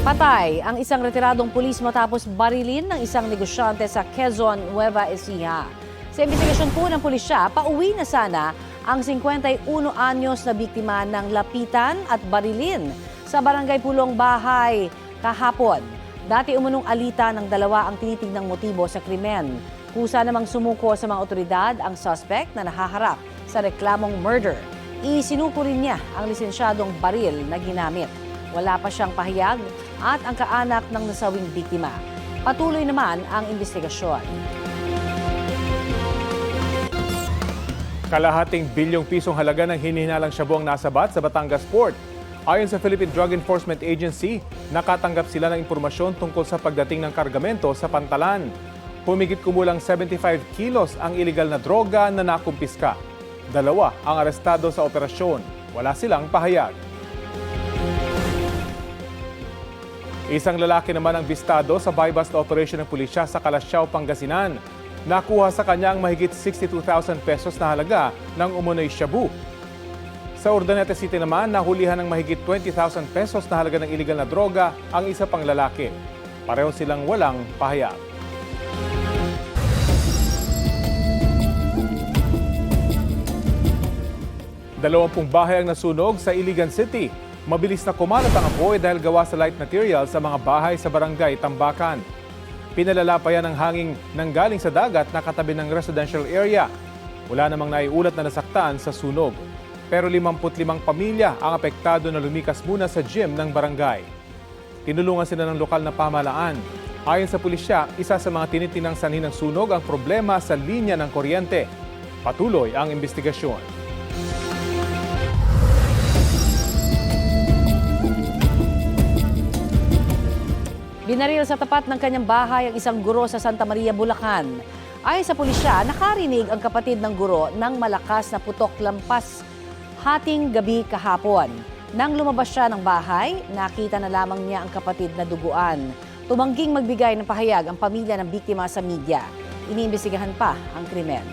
Patay ang isang retiradong pulis matapos barilin ng isang negosyante sa Quezon, Nueva Ecija. Sa investigasyon po ng pulisya, pauwi na sana ang 51 anyos na biktima ng lapitan at barilin sa Barangay Pulong Bahay kahapon. Dati umunong alita ng dalawa ang tinitignang motibo sa krimen. Kusa namang sumuko sa mga otoridad ang suspect na nahaharap sa reklamong murder. Isinuko rin niya ang lisensyadong baril na ginamit. Wala pa siyang pahayag at ang kaanak ng nasawing biktima. Patuloy naman ang investigasyon. Kalahating bilyong pisong halaga ng hinihinalang shabu ang nasabat sa Batangas Port. Ayon sa Philippine Drug Enforcement Agency, nakatanggap sila ng impormasyon tungkol sa pagdating ng kargamento sa Pantalan. Humigit kumulang 75 kilos ang iligal na droga na nakumpiska. 2 ang arestado sa operasyon. Wala silang pahayag. Isang lalaki naman ang bistado sa buy-bust operation ng pulisya sa Calasiao, Pangasinan. Nakuha sa kanya ang mahigit 62,000 pesos na halaga ng umunoy shabu. Sa Urdaneta City naman, nahulihan ng mahigit 20,000 pesos na halaga ng iligal na droga ang isa pang lalaki. Pareho silang walang pahayag. Dalawampung bahay ang nasunog sa Iligan City. Mabilis na kumalat ang apoy dahil gawa sa light material sa mga bahay sa barangay Tambakan. Pinalala pa yan ang hanging nanggaling sa dagat na katabi ng residential area. Wala namang naiulat na nasaktan sa sunog. Pero 55 pamilya ang apektado na lumikas muna sa gym ng barangay. Tinulungan sila ng lokal na pamahalaan. Ayon sa pulisya, isa sa mga tinitinang sanhi ng sunog ang problema sa linya ng kuryente. Patuloy ang investigasyon. Binaril sa tapat ng kanyang bahay ang isang guro sa Santa Maria, Bulacan. Ayon sa pulisya, nakarinig ang kapatid ng guro ng malakas na putok lampas hating gabi kahapon. Nang lumabas siya ng bahay, nakita na lamang niya ang kapatid na duguan. Tumangging magbigay ng pahayag ang pamilya ng biktima sa media. Iniimbestigahan pa ang krimen.